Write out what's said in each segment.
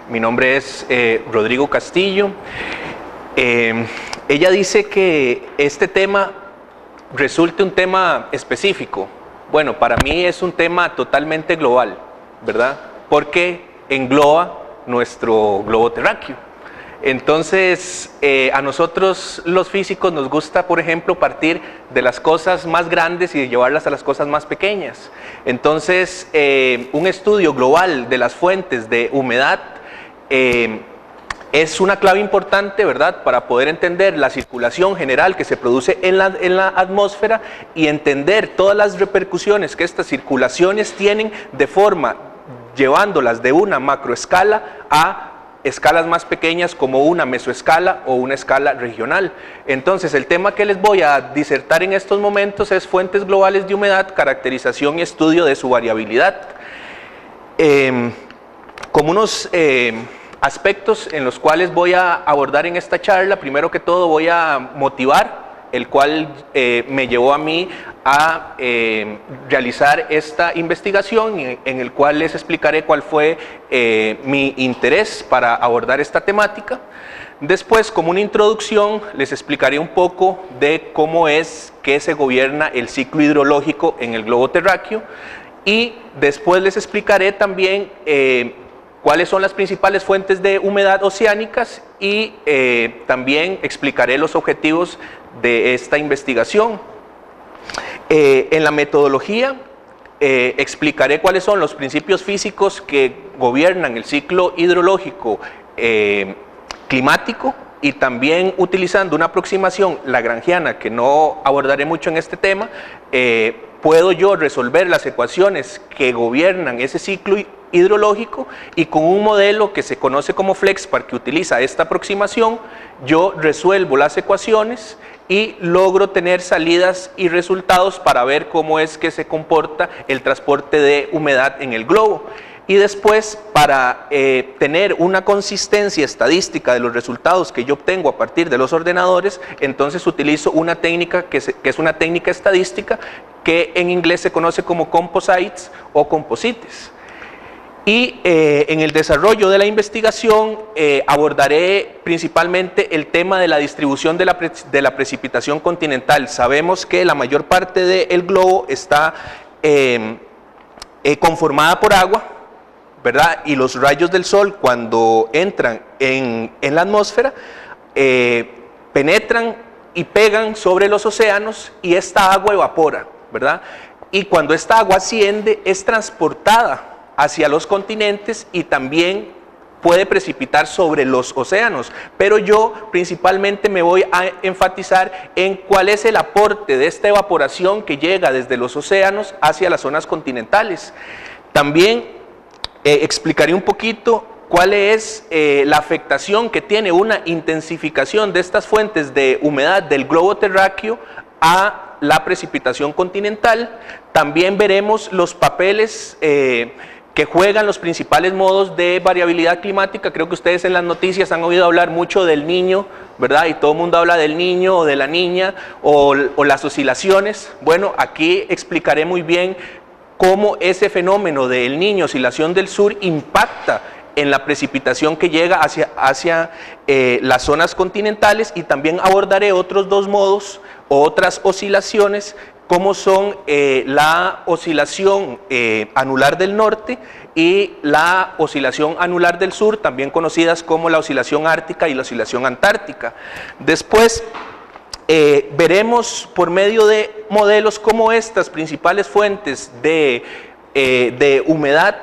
Mi nombre es Rodrigo Castillo. Ella dice que este tema resulte un tema específico. Bueno, para mí es un tema totalmente global, ¿verdad? Porque engloba nuestro globo terráqueo. Entonces, a nosotros los físicos nos gusta, por ejemplo, partir de las cosas más grandes y llevarlas a las cosas más pequeñas. Entonces, un estudio global de las fuentes de humedad es una clave importante, ¿verdad?, para poder entender la circulación general que se produce en la atmósfera y entender todas las repercusiones que estas circulaciones tienen de forma, llevándolas de una macroescala a escalas más pequeñas como una mesoescala o una escala regional. Entonces, el tema que les voy a disertar en estos momentos es fuentes globales de humedad, caracterización y estudio de su variabilidad. Como unos aspectos en los cuales voy a abordar en esta charla, primero que todo voy a motivar, el cual me llevó a mí a realizar esta investigación, en el cual les explicaré cuál fue mi interés para abordar esta temática. Después, como una introducción, les explicaré un poco de cómo es que se gobierna el ciclo hidrológico en el globo terráqueo, y después les explicaré también cuáles son las principales fuentes de humedad oceánicas y también explicaré los objetivos de esta investigación. En la metodología explicaré cuáles son los principios físicos que gobiernan el ciclo hidrológico climático, y también utilizando una aproximación lagrangiana que no abordaré mucho en este tema, puedo yo resolver las ecuaciones que gobiernan ese ciclo hidrológico, y con un modelo que se conoce como FLEXPAR, que utiliza esta aproximación, yo resuelvo las ecuaciones y logro tener salidas y resultados para ver cómo es que se comporta el transporte de humedad en el globo. Y después, para tener una consistencia estadística de los resultados que yo obtengo a partir de los ordenadores, entonces utilizo una técnica que es una técnica estadística que en inglés se conoce como composites o composites. Y en el desarrollo de la investigación abordaré principalmente el tema de la distribución de la precipitación continental. Sabemos que la mayor parte del globo está conformada por agua, ¿verdad? Y los rayos del sol, cuando entran en la atmósfera, penetran y pegan sobre los océanos, y esta agua evapora, ¿verdad? Y cuando esta agua asciende, es transportada hacia los continentes y también puede precipitar sobre los océanos, pero yo principalmente me voy a enfatizar en cuál es el aporte de esta evaporación que llega desde los océanos hacia las zonas continentales. También explicaré un poquito cuál es la afectación que tiene una intensificación de estas fuentes de humedad del globo terráqueo a la precipitación continental. También veremos los papeles que juegan los principales modos de variabilidad climática. Creo que ustedes en las noticias han oído hablar mucho del Niño, ¿verdad? Y todo el mundo habla del Niño o de la Niña o las oscilaciones. Bueno, aquí explicaré muy bien cómo ese fenómeno del Niño, oscilación del sur, impacta en la precipitación que llega hacia las zonas continentales, y también abordaré otros dos modos o otras oscilaciones, como son la oscilación anular del norte y la oscilación anular del sur, también conocidas como la oscilación ártica y la oscilación antártica. Después veremos por medio de modelos cómo estas principales fuentes de humedad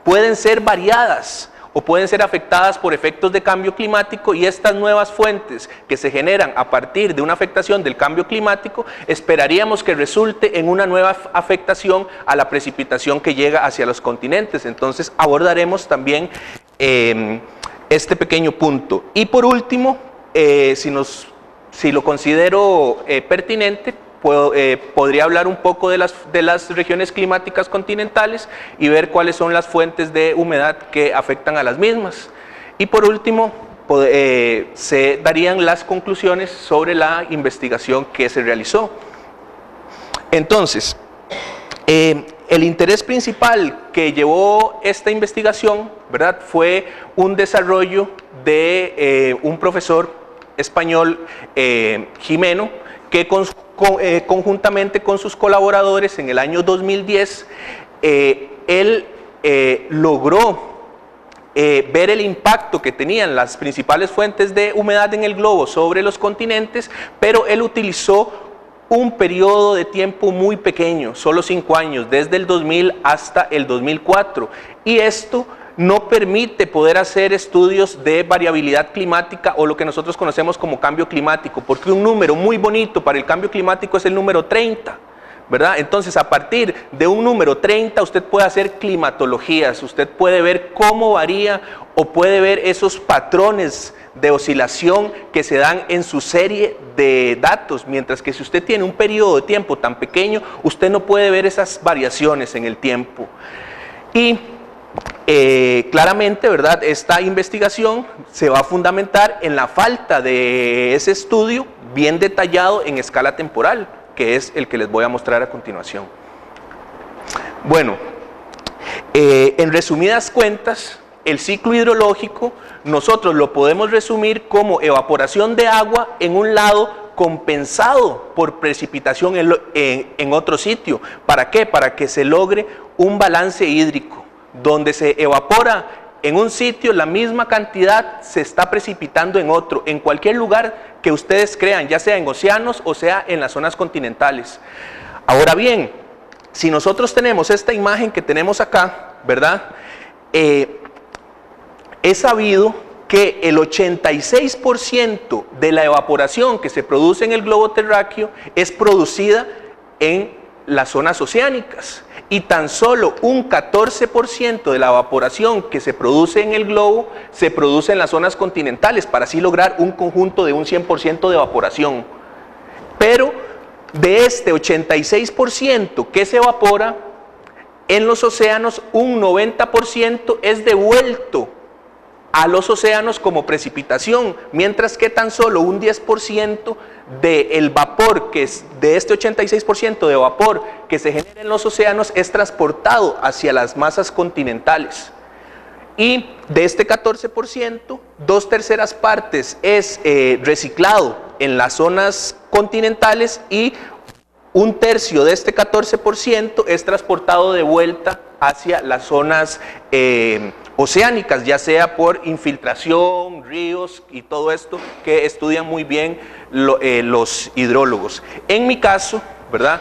pueden ser variadas o pueden ser afectadas por efectos de cambio climático, y estas nuevas fuentes que se generan a partir de una afectación del cambio climático esperaríamos que resulte en una nueva afectación a la precipitación que llega hacia los continentes. Entonces abordaremos también este pequeño punto. Y por último, si lo considero pertinente, podría hablar un poco de las regiones climáticas continentales y ver cuáles son las fuentes de humedad que afectan a las mismas. Y por último, se darían las conclusiones sobre la investigación que se realizó. Entonces, el interés principal que llevó esta investigación, ¿verdad?, fue un desarrollo de un profesor español, Gimeno, que conjuntamente con sus colaboradores en el año 2010, él logró ver el impacto que tenían las principales fuentes de humedad en el globo sobre los continentes, pero él utilizó un periodo de tiempo muy pequeño, solo 5 años, desde el 2000 hasta el 2004, y esto no permite poder hacer estudios de variabilidad climática o lo que nosotros conocemos como cambio climático, porque un número muy bonito para el cambio climático es el número 30, ¿verdad? Entonces, a partir de un número 30, usted puede hacer climatologías, usted puede ver cómo varía o puede ver esos patrones de oscilación que se dan en su serie de datos, mientras que si usted tiene un periodo de tiempo tan pequeño, usted no puede ver esas variaciones en el tiempo. Y claramente, ¿verdad?, esta investigación se va a fundamentar en la falta de ese estudio bien detallado en escala temporal, que es el que les voy a mostrar a continuación. Bueno, en resumidas cuentas, el ciclo hidrológico nosotros lo podemos resumir como evaporación de agua en un lado compensado por precipitación en otro sitio. ¿Para qué? Para que se logre un balance hídrico, donde se evapora en un sitio la misma cantidad se está precipitando en otro, en cualquier lugar que ustedes crean, ya sea en océanos o sea en las zonas continentales. Ahora bien, si nosotros tenemos esta imagen que tenemos acá, ¿verdad?, es sabido que el 86% de la evaporación que se produce en el globo terráqueo es producida en las zonas oceánicas, y tan solo un 14% de la evaporación que se produce en el globo se produce en las zonas continentales, para así lograr un conjunto de un 100% de evaporación. Pero de este 86% que se evapora en los océanos, un 90% es devuelto a los océanos como precipitación, mientras que tan solo un 10% del vapor, que es de este 86% de vapor que se genera en los océanos, es transportado hacia las masas continentales. Y de este 14%, 2/3 partes es reciclado en las zonas continentales, y 1/3 de este 14% es transportado de vuelta hacia las zonas oceánicas, ya sea por infiltración, ríos y todo esto que estudian muy bien los hidrólogos. En mi caso, ¿verdad?,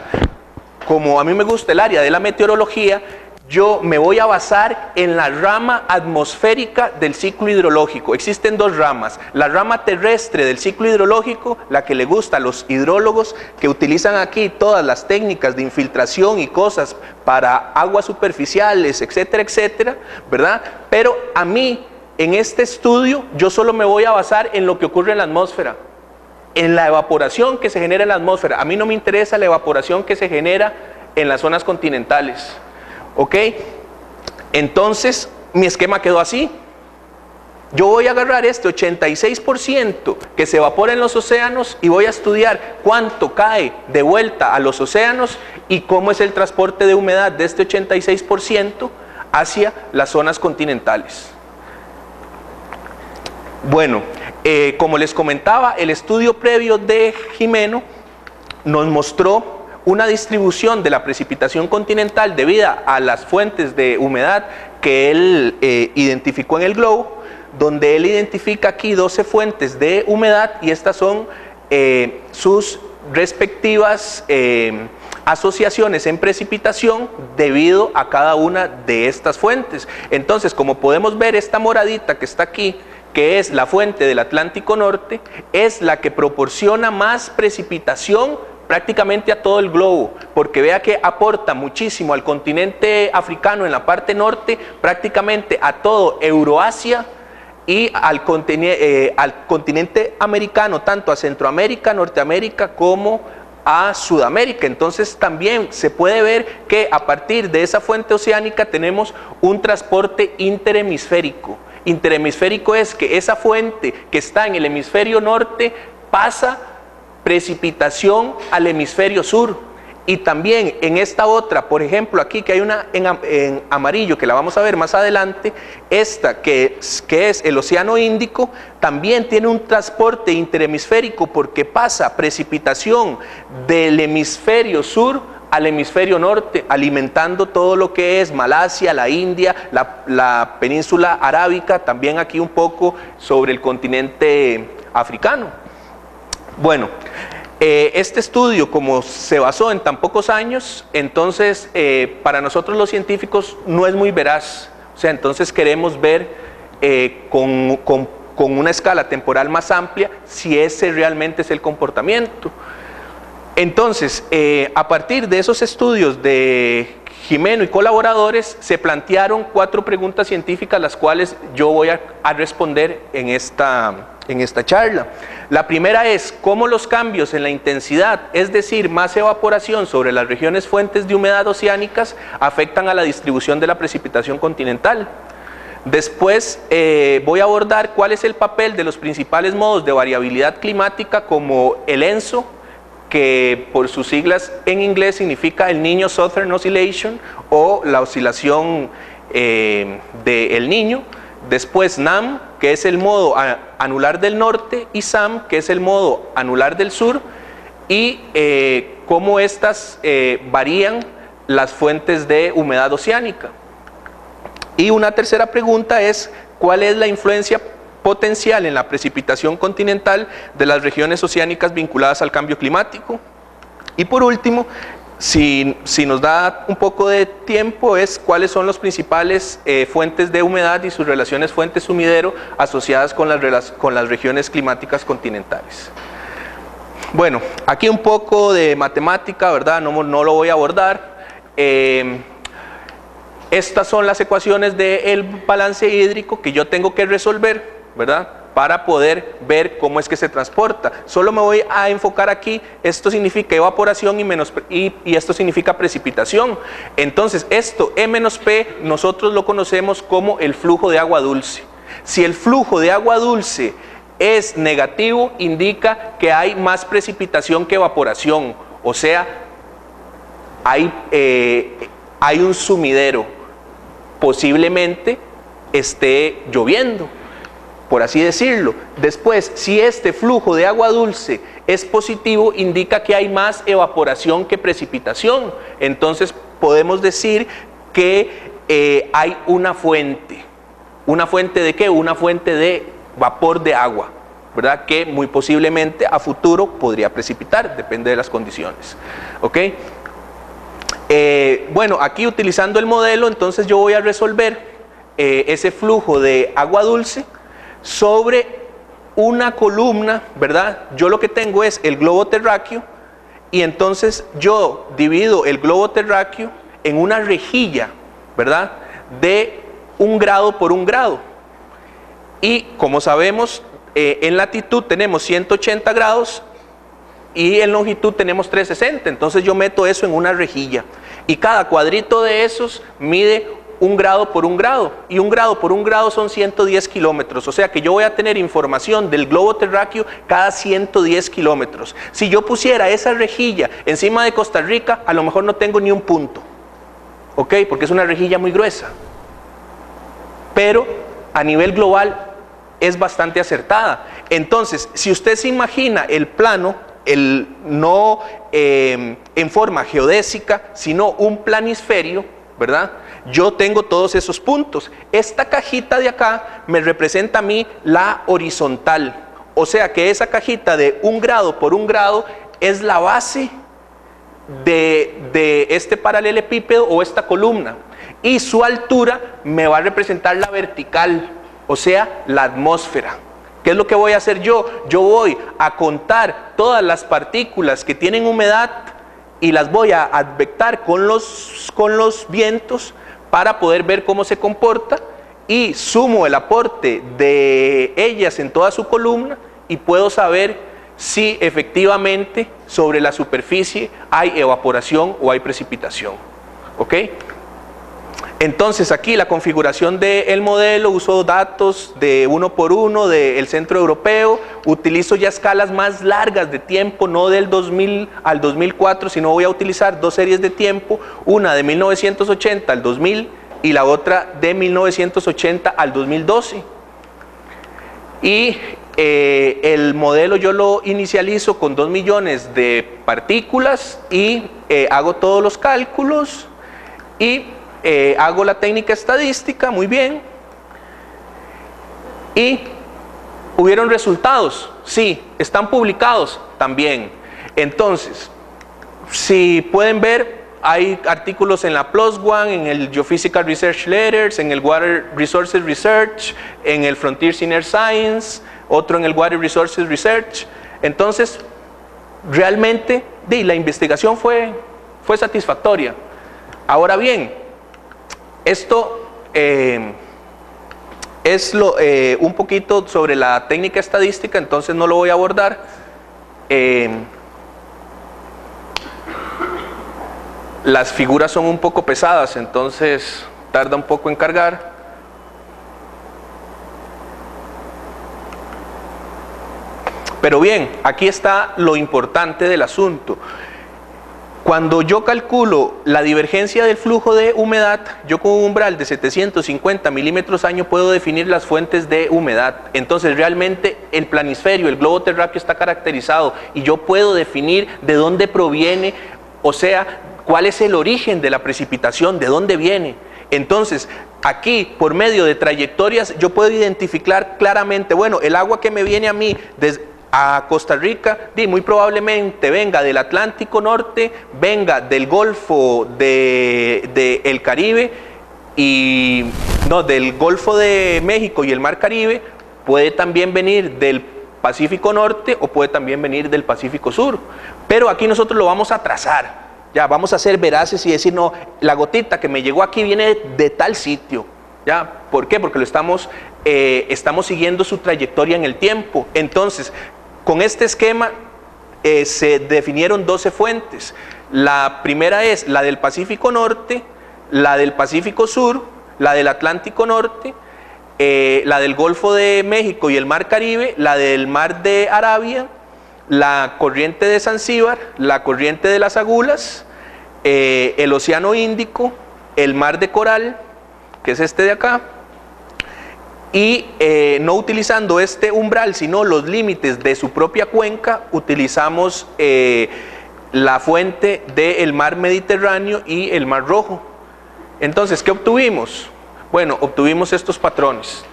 como a mí me gusta el área de la meteorología, yo me voy a basar en la rama atmosférica del ciclo hidrológico. Existen 2 ramas, la rama terrestre del ciclo hidrológico, la que le gusta a los hidrólogos, que utilizan aquí todas las técnicas de infiltración y cosas para aguas superficiales, etcétera, etcétera, ¿verdad? Pero a mí, en este estudio, yo solo me voy a basar en lo que ocurre en la atmósfera, en la evaporación que se genera en la atmósfera. A mí no me interesa la evaporación que se genera en las zonas continentales. ¿Ok? Entonces, mi esquema quedó así. Yo voy a agarrar este 86% que se evapora en los océanos y voy a estudiar cuánto cae de vuelta a los océanos y cómo es el transporte de humedad de este 86% hacia las zonas continentales. Bueno, como les comentaba, el estudio previo de Gimeno nos mostró una distribución de la precipitación continental debida a las fuentes de humedad que él identificó en el globo, donde él identifica aquí 12 fuentes de humedad, y estas son sus respectivas asociaciones en precipitación debido a cada una de estas fuentes. Entonces, como podemos ver, esta moradita que está aquí, que es la fuente del Atlántico Norte, es la que proporciona más precipitación prácticamente a todo el globo, porque vea que aporta muchísimo al continente africano en la parte norte, prácticamente a todo Euroasia y al continente americano, tanto a Centroamérica, Norteamérica como a Sudamérica. Entonces también se puede ver que a partir de esa fuente oceánica tenemos un transporte interhemisférico, interhemisférico es que esa fuente que está en el hemisferio norte pasa precipitación al hemisferio sur. Y también en esta otra, por ejemplo, aquí que hay una en amarillo, que la vamos a ver más adelante, esta que es el Océano Índico, también tiene un transporte interhemisférico porque pasa precipitación del hemisferio sur al hemisferio norte, alimentando todo lo que es Malasia, la India, la península arábica, también aquí un poco sobre el continente africano. Bueno, este estudio, como se basó en tan pocos años, entonces para nosotros los científicos no es muy veraz. O sea, entonces queremos ver con una escala temporal más amplia si ese realmente es el comportamiento. Entonces, a partir de esos estudios de Gimeno y colaboradores, se plantearon 4 preguntas científicas, las cuales yo voy a responder en esta charla. La primera es, ¿cómo los cambios en la intensidad, es decir, más evaporación sobre las regiones fuentes de humedad oceánicas, afectan a la distribución de la precipitación continental? Después voy a abordar cuál es el papel de los principales modos de variabilidad climática, como el ENSO, que por sus siglas en inglés significa el Niño Southern Oscillation, o la oscilación del Niño. Después NAM, que es el modo anular del norte, y SAM, que es el modo anular del sur, y cómo estas varían las fuentes de humedad oceánica. Y una tercera pregunta es, ¿cuál es la influencia potencial en la precipitación continental de las regiones oceánicas vinculadas al cambio climático? Y por último, si nos da un poco de tiempo, es cuáles son los principales fuentes de humedad y sus relaciones fuente-sumidero asociadas con las regiones climáticas continentales. Bueno, aquí un poco de matemática, ¿verdad? No lo voy a abordar. Estas son las ecuaciones del balance hídrico que yo tengo que resolver, ¿verdad?, para poder ver cómo es que se transporta. Solo me voy a enfocar aquí, esto significa evaporación y esto significa precipitación. Entonces esto, E menos P, nosotros lo conocemos como el flujo de agua dulce. Si el flujo de agua dulce es negativo, indica que hay más precipitación que evaporación, o sea, hay un sumidero, posiblemente esté lloviendo, por así decirlo. Después, si este flujo de agua dulce es positivo, indica que hay más evaporación que precipitación. Entonces podemos decir que hay una fuente. ¿Una fuente de qué? Una fuente de vapor de agua, ¿verdad?, que muy posiblemente a futuro podría precipitar, depende de las condiciones. ¿Ok? Bueno, aquí utilizando el modelo, entonces yo voy a resolver ese flujo de agua dulce sobre una columna, ¿verdad? Yo lo que tengo es el globo terráqueo, y entonces yo divido el globo terráqueo en una rejilla, ¿verdad?, de 1 grado por 1 grado. Y como sabemos, en latitud tenemos 180 grados y en longitud tenemos 360, entonces yo meto eso en una rejilla y cada cuadrito de esos mide 1 grado por 1 grado, y 1 grado por 1 grado son 110 kilómetros, o sea que yo voy a tener información del globo terráqueo cada 110 kilómetros. Si yo pusiera esa rejilla encima de Costa Rica, a lo mejor no tengo ni un punto, ¿ok?, porque es una rejilla muy gruesa, pero a nivel global es bastante acertada. Entonces, si usted se imagina el plano, no en forma geodésica, sino un planisferio, ¿verdad?, yo tengo todos esos puntos. Esta cajita de acá me representa a mí la horizontal, o sea que esa cajita de 1 grado por 1 grado es la base de este paralelepípedo o esta columna, y su altura me va a representar la vertical, o sea, la atmósfera. ¿Qué es lo que voy a hacer yo? Yo voy a contar todas las partículas que tienen humedad y las voy a advectar con los vientos para poder ver cómo se comporta, y sumo el aporte de ellas en toda su columna y puedo saber si efectivamente sobre la superficie hay evaporación o hay precipitación. ¿Ok? Entonces aquí la configuración del modelo, uso datos de 1 por 1 del centro europeo, utilizo ya escalas más largas de tiempo, no del 2000 al 2004, sino voy a utilizar dos series de tiempo, una de 1980 al 2000 y la otra de 1980 al 2012. Y el modelo yo lo inicializo con 2 millones de partículas y hago todos los cálculos y hago la técnica estadística, muy bien. ¿Y hubieron resultados? Sí. ¿Están publicados? También. Entonces, si pueden ver, hay artículos en la PLOS ONE, en el Geophysical Research Letters, en el Water Resources Research, en el Frontiers in Earth Science, otro en el Water Resources Research. Entonces, realmente la investigación fue satisfactoria. Ahora bien, esto es un poquito sobre la técnica estadística, entonces no lo voy a abordar. Las figuras son un poco pesadas, entonces tarda un poco en cargar. Pero bien, aquí está lo importante del asunto. Cuando yo calculo la divergencia del flujo de humedad, yo con un umbral de 750 milímetros año puedo definir las fuentes de humedad. Entonces realmente el planisferio, el globo terráqueo está caracterizado y yo puedo definir de dónde proviene, o sea, cuál es el origen de la precipitación, de dónde viene. Entonces, aquí, por medio de trayectorias, yo puedo identificar claramente, bueno, el agua que me viene a mí a Costa Rica, muy probablemente venga del Atlántico Norte, venga del Golfo del Caribe, del Golfo de México y el Mar Caribe, puede también venir del Pacífico Norte o puede también venir del Pacífico Sur. Pero aquí nosotros lo vamos a trazar, ya vamos a ser veraces y decir, no, la gotita que me llegó aquí viene de tal sitio. ¿Ya? ¿Por qué? Porque lo estamos siguiendo su trayectoria en el tiempo. Entonces, con este esquema se definieron 12 fuentes. La primera es la del Pacífico Norte, la del Pacífico Sur, la del Atlántico Norte, la del Golfo de México y el Mar Caribe, la del Mar de Arabia, la corriente de Zanzíbar, la corriente de las Agulas, el Océano Índico, el Mar de Coral, que es este de acá, y no utilizando este umbral, sino los límites de su propia cuenca, utilizamos la fuente del Mar Mediterráneo y el Mar Rojo. Entonces, ¿qué obtuvimos? Bueno, obtuvimos estos patrones.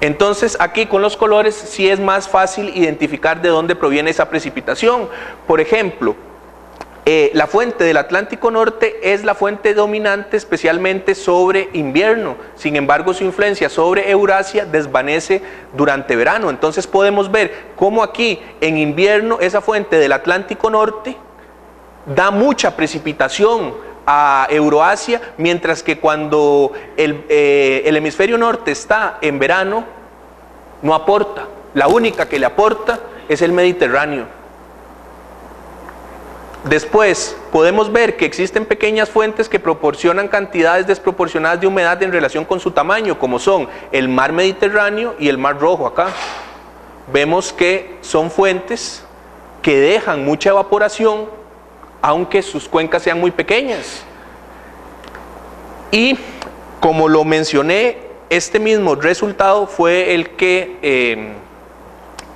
Entonces, aquí con los colores sí es más fácil identificar de dónde proviene esa precipitación. Por ejemplo, la fuente del Atlántico Norte es la fuente dominante especialmente sobre invierno. Sin embargo, su influencia sobre Eurasia desvanece durante verano. Entonces podemos ver cómo aquí en invierno esa fuente del Atlántico Norte da mucha precipitación a Euroasia, mientras que cuando el hemisferio norte está en verano no aporta. La única que le aporta es el Mediterráneo. Después podemos ver que existen pequeñas fuentes que proporcionan cantidades desproporcionadas de humedad en relación con su tamaño, como son el Mar Mediterráneo y el Mar Rojo. Acá vemos que son fuentes que dejan mucha evaporación, aunque sus cuencas sean muy pequeñas. Y como lo mencioné, este mismo resultado fue el que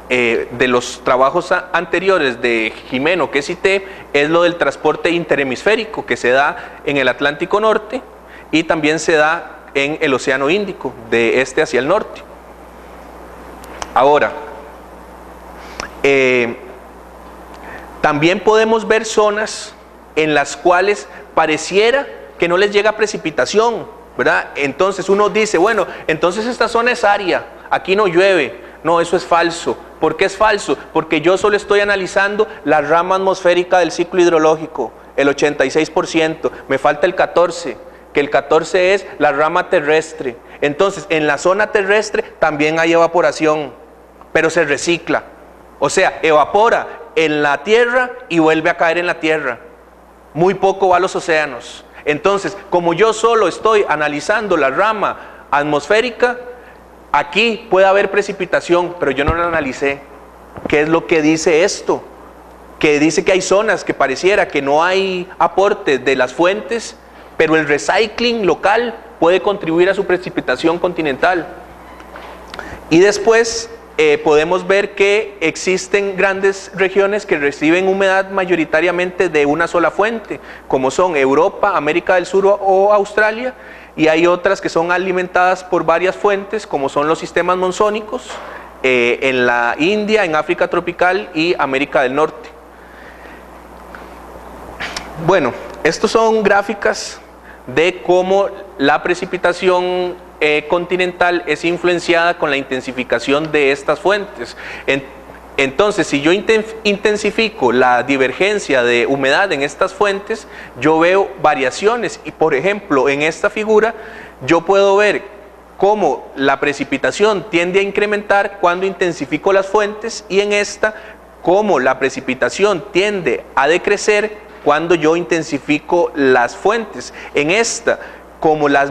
de los trabajos anteriores de Gimeno que cité, es lo del transporte interhemisférico que se da en el Atlántico Norte y también se da en el Océano Índico, de este hacia el norte. Ahora, también podemos ver zonas en las cuales pareciera que no les llega precipitación, ¿verdad? Entonces uno dice, bueno, entonces esta zona es árida, aquí no llueve. No, eso es falso. ¿Por qué es falso? Porque yo solo estoy analizando la rama atmosférica del ciclo hidrológico, el 86%, me falta el 14%, que el 14% es la rama terrestre. Entonces, en la zona terrestre también hay evaporación, pero se recicla. O sea, evapora en la tierra y vuelve a caer en la tierra. Muy poco va a los océanos. Entonces, como yo solo estoy analizando la rama atmosférica, aquí puede haber precipitación, pero yo no la analicé. ¿Qué es lo que dice esto? Que dice que hay zonas que pareciera que no hay aporte de las fuentes, pero el recycling local puede contribuir a su precipitación continental. Y después podemos ver que existen grandes regiones que reciben humedad mayoritariamente de una sola fuente, como son Europa, América del Sur o Australia, y hay otras que son alimentadas por varias fuentes, como son los sistemas monzónicos, en la India, en África tropical y América del Norte. Bueno, estos son gráficas de cómo la precipitación continental es influenciada con la intensificación de estas fuentes. Entonces, si yo intensifico la divergencia de humedad en estas fuentes, yo veo variaciones y, por ejemplo, en esta figura yo puedo ver cómo la precipitación tiende a incrementar cuando intensifico las fuentes, y en esta cómo la precipitación tiende a decrecer cuando yo intensifico las fuentes. En esta, como las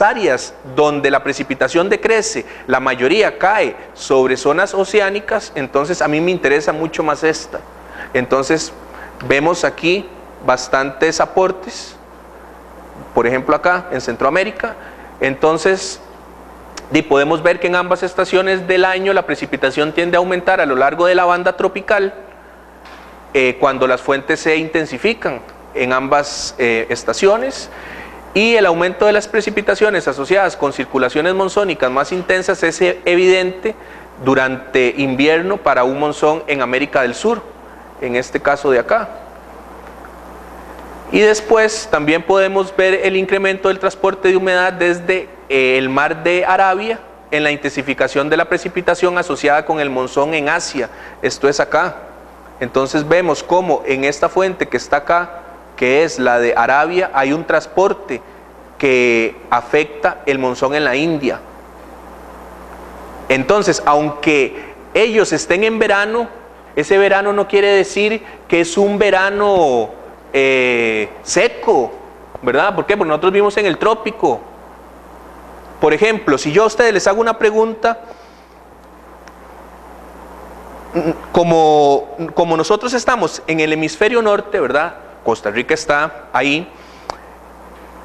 áreas donde la precipitación decrece, la mayoría cae sobre zonas oceánicas, entonces a mí me interesa mucho más esta. Entonces vemos aquí bastantes aportes, por ejemplo acá en Centroamérica. Entonces podemos ver que en ambas estaciones del año la precipitación tiende a aumentar a lo largo de la banda tropical cuando las fuentes se intensifican en ambas estaciones, y el aumento de las precipitaciones asociadas con circulaciones monzónicas más intensas es evidente durante invierno para un monzón en América del Sur, en este caso de acá. Y después también podemos ver el incremento del transporte de humedad desde el mar de Arabia en la intensificación de la precipitación asociada con el monzón en Asia. Esto es acá. Entonces vemos cómo en esta fuente que está acá, que es la de Arabia, hay un transporte que afecta el monzón en la India. Entonces, aunque ellos estén en verano, ese verano no quiere decir que es un verano seco, ¿verdad? ¿Por qué? Porque nosotros vivimos en el trópico. Por ejemplo, si yo a ustedes les hago una pregunta, como nosotros estamos en el hemisferio norte, ¿verdad? Costa Rica está ahí.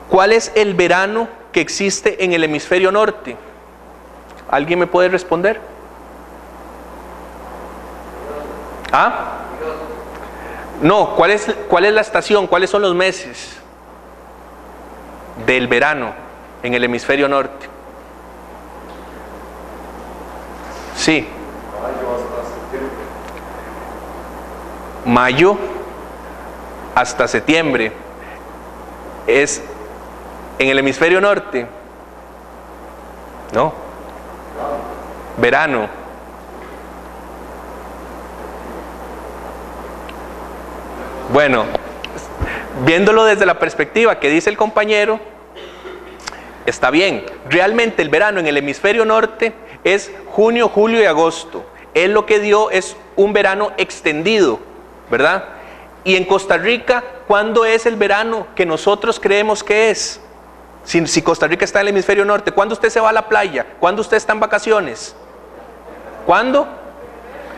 ¿Cuál es el verano que existe en el hemisferio norte? ¿Alguien me puede responder? ¿Ah? No, ¿cuál es la estación? ¿Cuáles son los meses del verano en el hemisferio norte? Sí. Mayo hasta septiembre. ¿Es en el hemisferio norte? No. Verano. Bueno, viéndolo desde la perspectiva que dice el compañero, está bien. Realmente el verano en el hemisferio norte es junio, julio y agosto. Él lo que dio es un verano extendido, ¿verdad? Y en Costa Rica, ¿cuándo es el verano que nosotros creemos que es? Si Costa Rica está en el hemisferio norte, ¿cuándo usted se va a la playa? ¿Cuándo usted está en vacaciones? ¿Cuándo?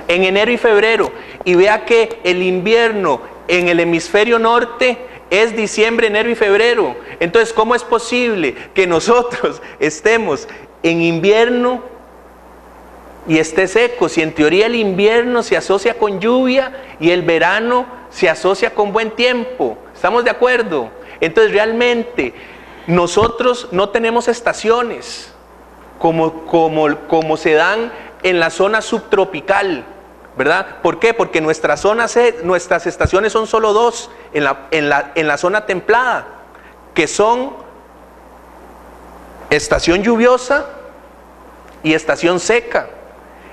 En enero y febrero. Y vea que el invierno en el hemisferio norte es diciembre, enero y febrero. Entonces, ¿cómo es posible que nosotros estemos en invierno y esté seco? Si en teoría el invierno se asocia con lluvia y el verano se asocia con buen tiempo. ¿Estamos de acuerdo? Entonces, realmente nosotros no tenemos estaciones como se dan en la zona subtropical, ¿verdad? ¿Por qué? Porque nuestras estaciones son solo dos en la zona templada, que son estación lluviosa y estación seca.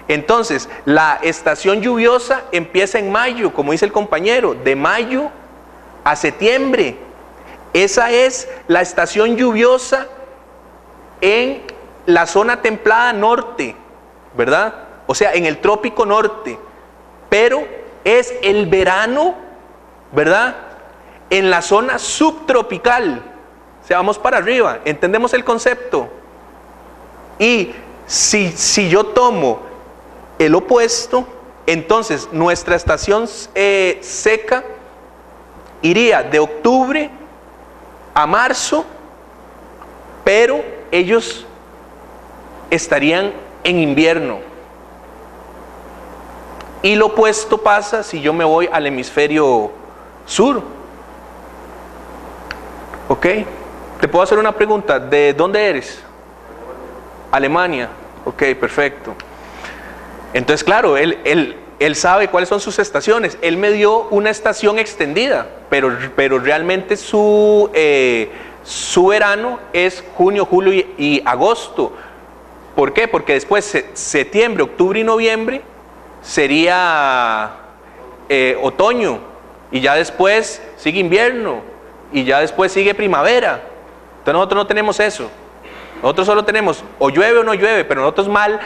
Entonces, la estación lluviosa empieza en mayo, como dice el compañero, de mayo a septiembre. Esa es la estación lluviosa en la zona templada norte, ¿verdad? O sea, en el trópico norte. Pero es el verano, ¿verdad? en la zona subtropical. O sea, vamos para arriba, entendemos el concepto. Y si yo tomo el opuesto, entonces nuestra estación seca iría de octubre a marzo, pero ellos estarían en invierno. Y lo opuesto pasa si yo me voy al hemisferio sur. ¿Ok? ¿Te puedo hacer una pregunta? ¿De dónde eres? Alemania. Ok, perfecto. Entonces, claro, él sabe cuáles son sus estaciones. Él me dio una estación extendida, pero realmente su verano es junio, julio y agosto. ¿Por qué? Porque después septiembre, octubre y noviembre sería otoño, y ya después sigue invierno, y ya después sigue primavera. Entonces nosotros no tenemos eso. Nosotros solo tenemos o llueve o no llueve, pero nosotros mal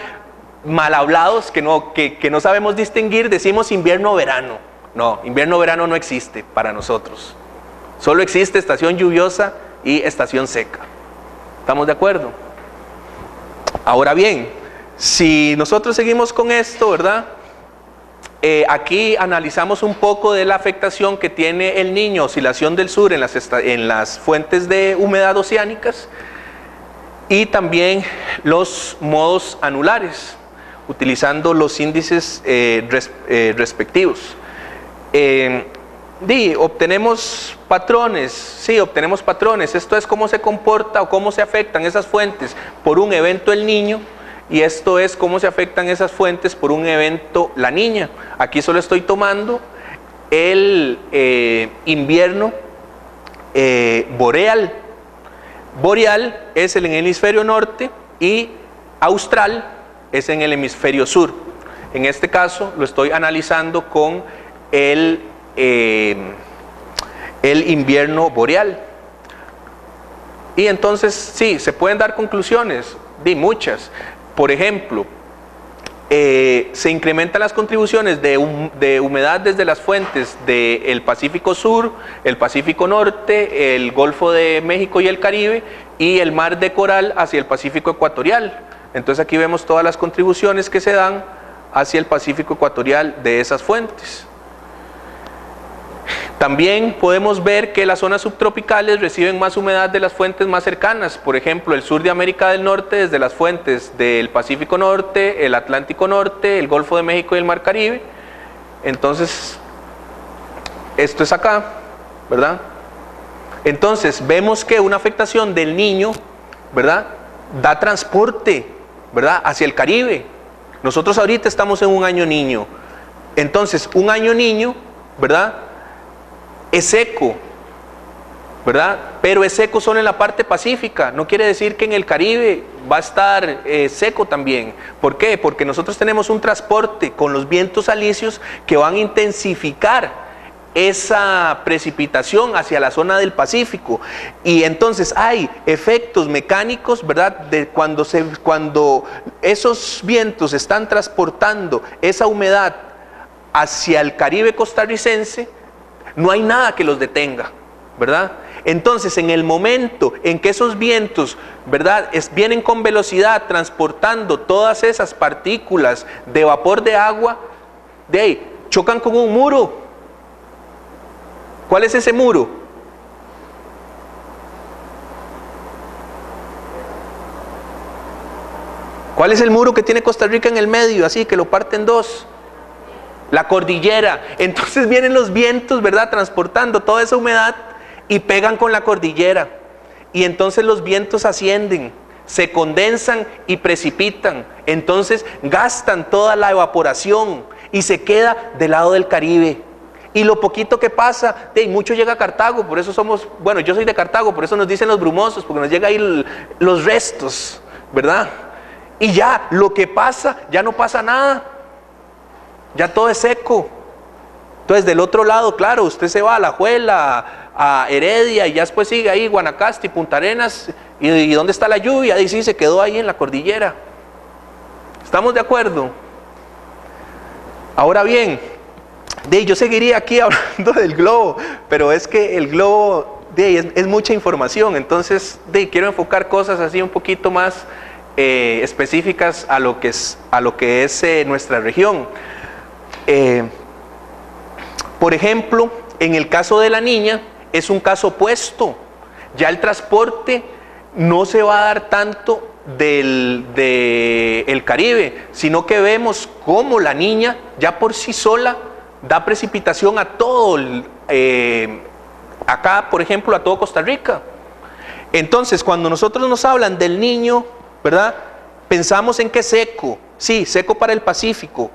hablados que no sabemos distinguir, decimos invierno o verano. No, invierno o verano no existe para nosotros. Solo existe estación lluviosa y estación seca. ¿Estamos de acuerdo? Ahora bien, si nosotros seguimos con esto, ¿verdad? Aquí analizamos un poco de la afectación que tiene el Niño, oscilación del sur en las fuentes de humedad oceánicas, y también los modos anulares, utilizando los índices respectivos. Obtenemos patrones, sí, obtenemos patrones. Esto es cómo se comporta o cómo se afectan esas fuentes por un evento el Niño, y esto es cómo se afectan esas fuentes por un evento la Niña. Aquí solo estoy tomando el invierno boreal. Boreal es en el hemisferio norte y austral es en el hemisferio sur. En este caso lo estoy analizando con el invierno boreal. Y entonces sí, se pueden dar conclusiones, muchas. Por ejemplo, se incrementan las contribuciones de humedad desde las fuentes del Pacífico Sur, el Pacífico Norte, el Golfo de México y el Caribe, y el mar de coral hacia el Pacífico Ecuatorial. Entonces aquí vemos todas las contribuciones que se dan hacia el Pacífico Ecuatorial de esas fuentes. También podemos ver que las zonas subtropicales reciben más humedad de las fuentes más cercanas. Por ejemplo, el sur de América del Norte, desde las fuentes del Pacífico Norte, el Atlántico Norte, el Golfo de México y el Mar Caribe. Entonces, esto es acá, ¿verdad? Entonces, vemos que una afectación del Niño, ¿verdad?, da transporte, ¿verdad?, hacia el Caribe. Nosotros ahorita estamos en un año Niño. Entonces, un año Niño, ¿verdad?, es seco, ¿verdad? Pero es seco solo en la parte pacífica. No quiere decir que en el Caribe va a estar seco también. ¿Por qué? Porque nosotros tenemos un transporte con los vientos alisios que van a intensificar esa precipitación hacia la zona del Pacífico. Y entonces hay efectos mecánicos, ¿verdad?, de cuando esos vientos están transportando esa humedad hacia el Caribe costarricense. No hay nada que los detenga, ¿verdad? Entonces, en el momento en que esos vientos, ¿verdad?, vienen con velocidad transportando todas esas partículas de vapor de agua, de ahí chocan con un muro. ¿Cuál es ese muro? ¿Cuál es el muro que tiene Costa Rica en el medio, así que lo parte en dos? La cordillera. Entonces vienen los vientos, ¿verdad?, transportando toda esa humedad y pegan con la cordillera. Y entonces los vientos ascienden, se condensan y precipitan. Entonces gastan toda la evaporación y se queda del lado del Caribe. Y lo poquito que pasa, mucho llega a Cartago, por eso somos, bueno, yo soy de Cartago, por eso nos dicen los brumosos, porque nos llega ahí los restos, ¿verdad? Y ya, lo que pasa, ya no pasa nada. Ya todo es seco. Entonces del otro lado, claro, usted se va a La Juela, a Heredia, y ya después sigue ahí Guanacaste, Punta Arenas, y ¿dónde está la lluvia? Y sí, se quedó ahí en la cordillera. ¿Estamos de acuerdo? Ahora bien, Yo seguiría aquí hablando del globo, pero es que el globo es mucha información, entonces quiero enfocar cosas así un poquito más específicas a lo que es nuestra región. Por ejemplo, en el caso de la niña es un caso opuesto. Ya el transporte no se va a dar tanto del Caribe, sino que vemos cómo la niña ya por sí sola da precipitación a todo, acá por ejemplo a todo Costa Rica. Entonces cuando nosotros nos hablan del Niño, ¿verdad? Pensamos en que seco, sí, seco para el Pacífico,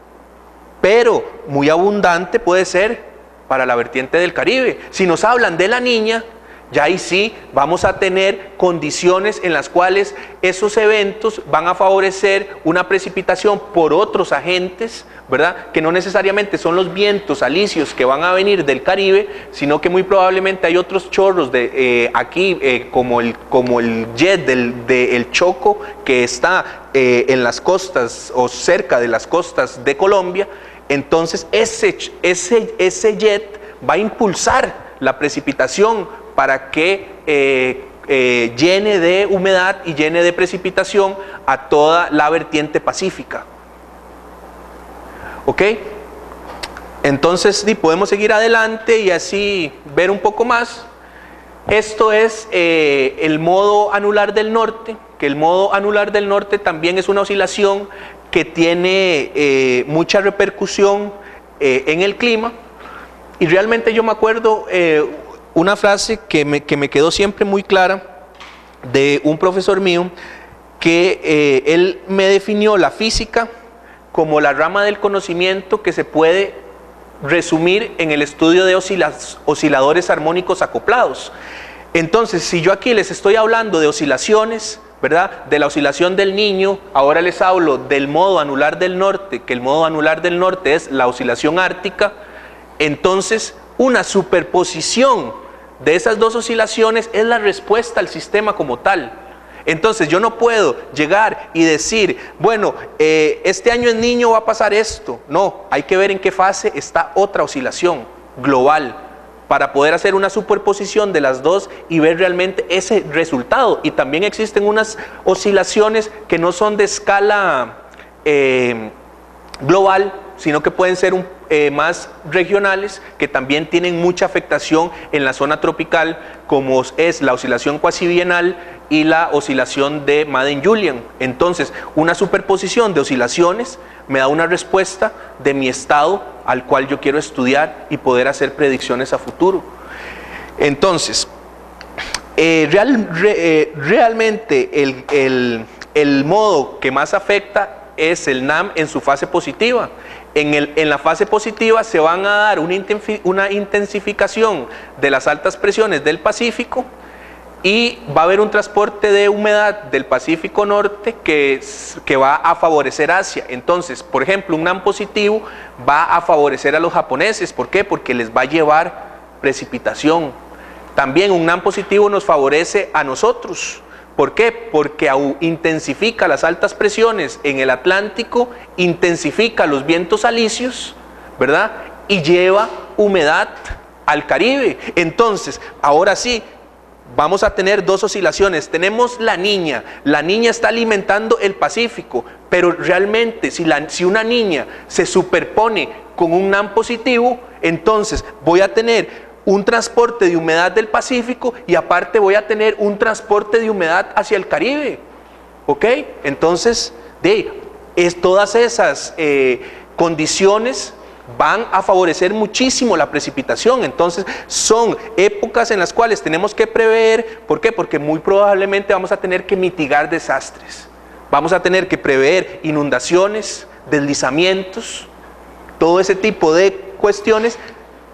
pero muy abundante puede ser para la vertiente del Caribe. Si nos hablan de la niña, ya ahí sí vamos a tener condiciones en las cuales esos eventos van a favorecer una precipitación por otros agentes, ¿verdad? Que no necesariamente son los vientos alisios que van a venir del Caribe, sino que muy probablemente hay otros chorros de aquí, como el jet del Choco, que está en las costas o cerca de las costas de Colombia. Entonces ese jet va a impulsar la precipitación para que llene de humedad y llene de precipitación a toda la vertiente pacífica. ¿Ok? Entonces podemos seguir adelante y así ver un poco más. Esto es el modo anular del norte, que el modo anular del norte también es una oscilación que tiene mucha repercusión en el clima. Y realmente yo me acuerdo una frase que me quedó siempre muy clara de un profesor mío, que él me definió la física como la rama del conocimiento que se puede resumir en el estudio de osciladores armónicos acoplados. Entonces, si yo aquí les estoy hablando de oscilaciones, ¿verdad? De la oscilación del Niño, ahora les hablo del modo anular del norte, que el modo anular del norte es la oscilación ártica. Entonces, una superposición de esas dos oscilaciones es la respuesta al sistema como tal. Entonces yo no puedo llegar y decir, bueno, este año en Niño va a pasar esto. No, hay que ver en qué fase está otra oscilación global para poder hacer una superposición de las dos y ver realmente ese resultado. Y también existen unas oscilaciones que no son de escala global, sino que pueden ser más regionales, que también tienen mucha afectación en la zona tropical, como es la oscilación cuasi bienal y la oscilación de Madden-Julian. Entonces, una superposición de oscilaciones me da una respuesta de mi estado al cual yo quiero estudiar y poder hacer predicciones a futuro. Entonces, realmente el modo que más afecta es el NAM en su fase positiva. En la fase positiva se van a dar una intensificación de las altas presiones del Pacífico y va a haber un transporte de humedad del Pacífico Norte que va a favorecer Asia. Entonces, por ejemplo, un NAM positivo va a favorecer a los japoneses. ¿Por qué? Porque les va a llevar precipitación. También un NAM positivo nos favorece a nosotros. ¿Por qué? Porque intensifica las altas presiones en el Atlántico, intensifica los vientos alisios, ¿verdad? Y lleva humedad al Caribe. Entonces, ahora sí, vamos a tener dos oscilaciones. Tenemos la niña está alimentando el Pacífico, pero realmente si una niña se superpone con un NAM positivo, entonces voy a tener un transporte de humedad del Pacífico y aparte voy a tener un transporte de humedad hacia el Caribe. ¿Ok? Entonces, todas esas condiciones van a favorecer muchísimo la precipitación. Entonces, son épocas en las cuales tenemos que prever. ¿Por qué? Porque muy probablemente vamos a tener que mitigar desastres. Vamos a tener que prever inundaciones, deslizamientos, todo ese tipo de cuestiones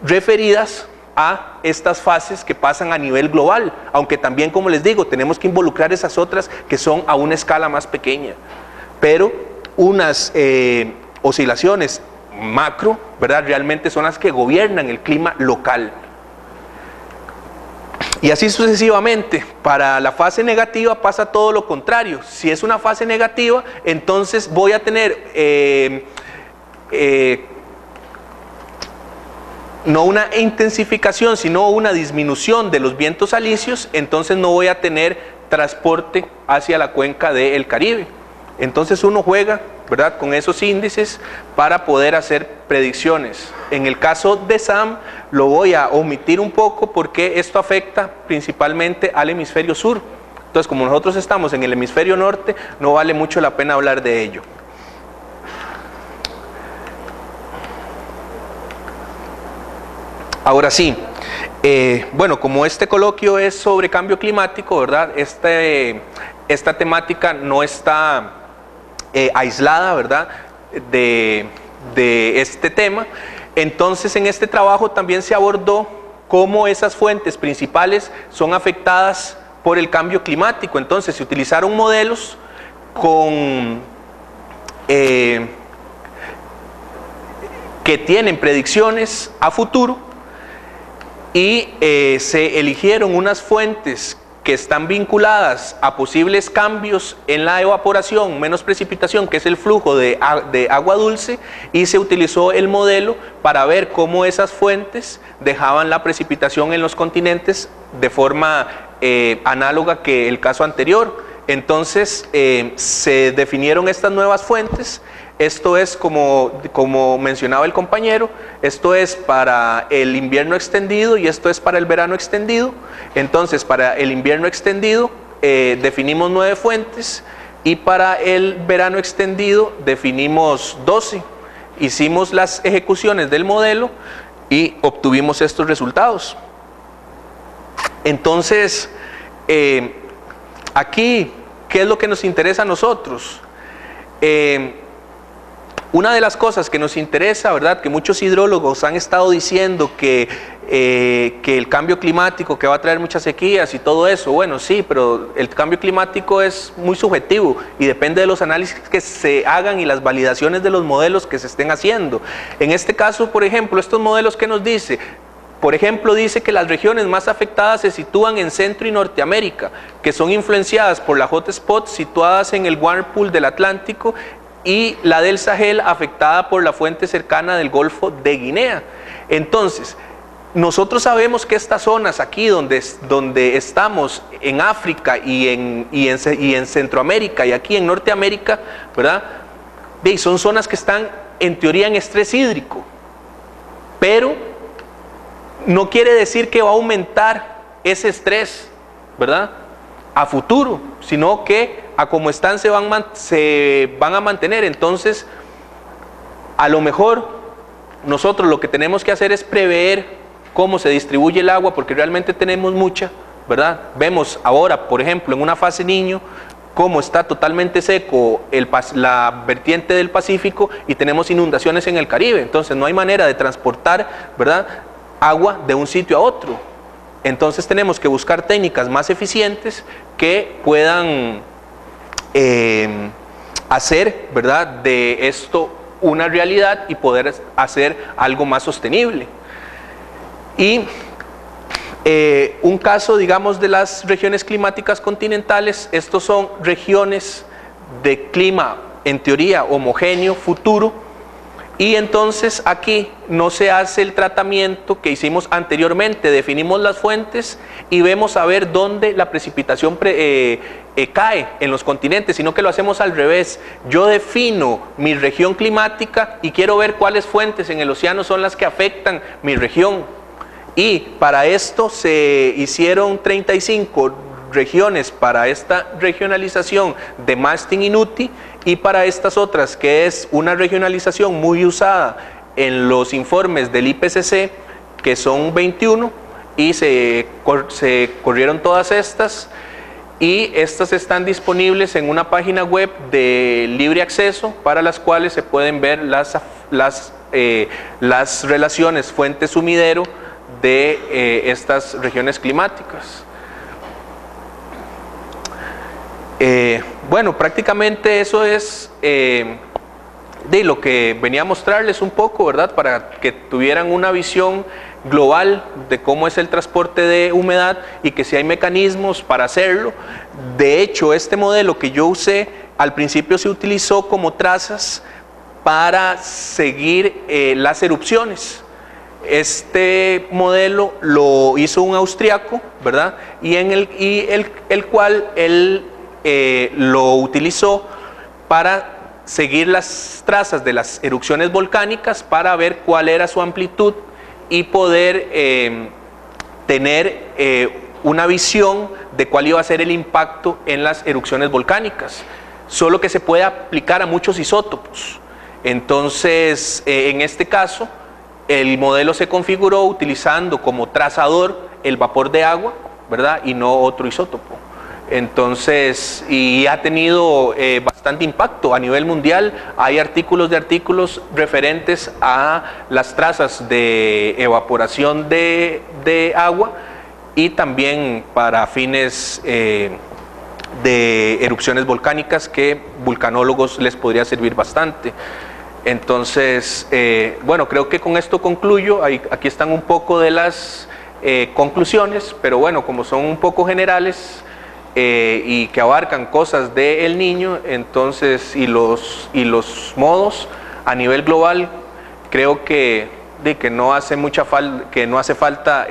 referidas a estas fases que pasan a nivel global, aunque también, como les digo, tenemos que involucrar esas otras que son a una escala más pequeña, pero unas oscilaciones macro, ¿verdad? Realmente son las que gobiernan el clima local. Y así sucesivamente. Para la fase negativa pasa todo lo contrario. Si es una fase negativa, entonces voy a tener no una intensificación, sino una disminución de los vientos alisios, entonces no voy a tener transporte hacia la cuenca del Caribe. Entonces uno juega, ¿verdad?, con esos índices para poder hacer predicciones. En el caso de SAM lo voy a omitir un poco porque esto afecta principalmente al hemisferio sur. Entonces, como nosotros estamos en el hemisferio norte, no vale mucho la pena hablar de ello. Ahora sí, bueno, como este coloquio es sobre cambio climático, ¿verdad? Esta temática no está aislada, ¿verdad?, de este tema. Entonces, en este trabajo también se abordó cómo esas fuentes principales son afectadas por el cambio climático. Entonces, se utilizaron modelos que tienen predicciones a futuro y se eligieron unas fuentes que están vinculadas a posibles cambios en la evaporación, menos precipitación, que es el flujo de agua dulce, y se utilizó el modelo para ver cómo esas fuentes dejaban la precipitación en los continentes de forma análoga que el caso anterior. Entonces se definieron estas nuevas fuentes. Esto es, como mencionaba el compañero, esto es para el invierno extendido y esto es para el verano extendido. Entonces, para el invierno extendido definimos 9 fuentes y para el verano extendido definimos 12. Hicimos las ejecuciones del modelo y obtuvimos estos resultados. Entonces, aquí, ¿qué es lo que nos interesa a nosotros? Una de las cosas que nos interesa, ¿verdad?, que muchos hidrólogos han estado diciendo que el cambio climático, que va a traer muchas sequías y todo eso. Bueno, sí, pero el cambio climático es muy subjetivo y depende de los análisis que se hagan y las validaciones de los modelos que se estén haciendo. En este caso, por ejemplo, estos modelos que nos dice, por ejemplo, dice que las regiones más afectadas se sitúan en Centro y Norteamérica, que son influenciadas por la hotspot situadas en el Whirlpool del Atlántico, y la del Sahel afectada por la fuente cercana del Golfo de Guinea. Entonces, nosotros sabemos que estas zonas aquí donde estamos, en África y en Centroamérica y aquí en Norteamérica, ¿verdad?, son zonas que están en teoría en estrés hídrico, pero no quiere decir que va a aumentar ese estrés, ¿verdad?, a futuro, sino que a como están se van a mantener. Entonces, a lo mejor nosotros lo que tenemos que hacer es prever cómo se distribuye el agua, porque realmente tenemos mucha, ¿verdad? Vemos ahora, por ejemplo, en una fase niño, cómo está totalmente seco la vertiente del Pacífico y tenemos inundaciones en el Caribe. Entonces no hay manera de transportar, ¿verdad?, agua de un sitio a otro. Entonces tenemos que buscar técnicas más eficientes que puedan hacer, ¿verdad?, de esto una realidad y poder hacer algo más sostenible. Y un caso, digamos, de las regiones climáticas continentales, estos son regiones de clima, en teoría, homogéneo, futuro, y entonces aquí no se hace el tratamiento que hicimos anteriormente, definimos las fuentes y vemos a ver dónde la precipitación cae en los continentes, sino que lo hacemos al revés. Yo defino mi región climática y quiero ver cuáles fuentes en el océano son las que afectan mi región. Y para esto se hicieron 35 regiones para esta regionalización de Mastin y Nuti, y para estas otras, que es una regionalización muy usada en los informes del IPCC, que son 21, y se corrieron todas estas, y estas están disponibles en una página web de libre acceso, para las cuales se pueden ver las relaciones fuente-sumidero de estas regiones climáticas. Bueno, prácticamente eso es de lo que venía a mostrarles un poco, ¿verdad?, para que tuvieran una visión global de cómo es el transporte de humedad y que si hay mecanismos para hacerlo. De hecho, este modelo que yo usé al principio se utilizó como trazas para seguir las erupciones. Este modelo lo hizo un austriaco, ¿verdad? Y el cual él lo utilizó para seguir las trazas de las erupciones volcánicas para ver cuál era su amplitud y poder tener una visión de cuál iba a ser el impacto en las erupciones volcánicas, solo que se puede aplicar a muchos isótopos. Entonces, en este caso, el modelo se configuró utilizando como trazador el vapor de agua, ¿verdad? Y no otro isótopo. Entonces, y ha tenido bastante impacto a nivel mundial. Hay artículos referentes a las trazas de evaporación de agua y también para fines de erupciones volcánicas que vulcanólogos les podría servir bastante. Entonces, bueno, creo que con esto concluyo. Aquí están un poco de las conclusiones, pero bueno, como son un poco generales y que abarcan cosas del Niño, entonces, y los modos a nivel global, creo que no hace falta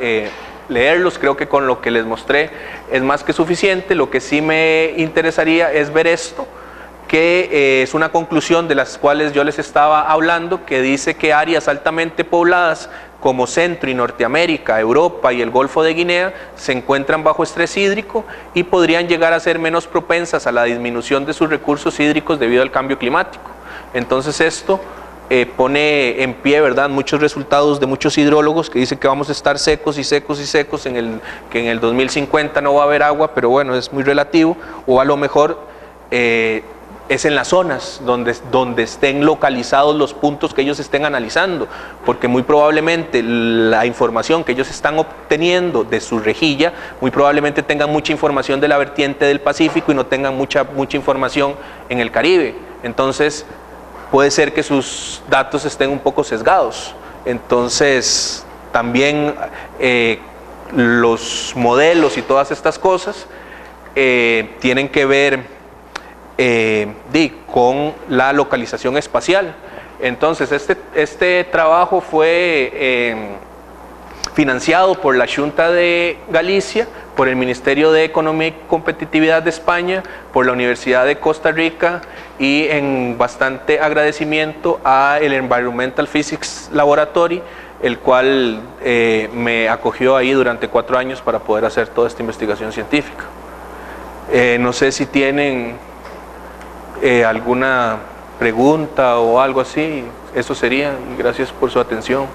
leerlos. Creo que con lo que les mostré es más que suficiente. Lo que sí me interesaría es ver esto, que es una conclusión de las cuales yo les estaba hablando, que dice que áreas altamente pobladas como Centro y Norteamérica, Europa y el Golfo de Guinea se encuentran bajo estrés hídrico y podrían llegar a ser menos propensas a la disminución de sus recursos hídricos debido al cambio climático. Entonces esto pone en pie, ¿verdad?, muchos resultados de muchos hidrólogos que dicen que vamos a estar secos y secos y secos, que en el 2050 no va a haber agua, pero bueno, es muy relativo, o a lo mejor es en las zonas donde estén localizados los puntos que ellos estén analizando, porque muy probablemente la información que ellos están obteniendo de su rejilla, muy probablemente tengan mucha información de la vertiente del Pacífico y no tengan mucha información en el Caribe. Entonces, puede ser que sus datos estén un poco sesgados. Entonces, también los modelos y todas estas cosas tienen que ver con la localización espacial. Entonces, este trabajo fue financiado por la Xunta de Galicia, por el Ministerio de Economía y Competitividad de España, por la Universidad de Costa Rica, y en bastante agradecimiento a el Environmental Physics Laboratory, el cual me acogió ahí durante 4 años para poder hacer toda esta investigación científica. No sé si tienen alguna pregunta o algo así. Eso sería. Gracias por su atención.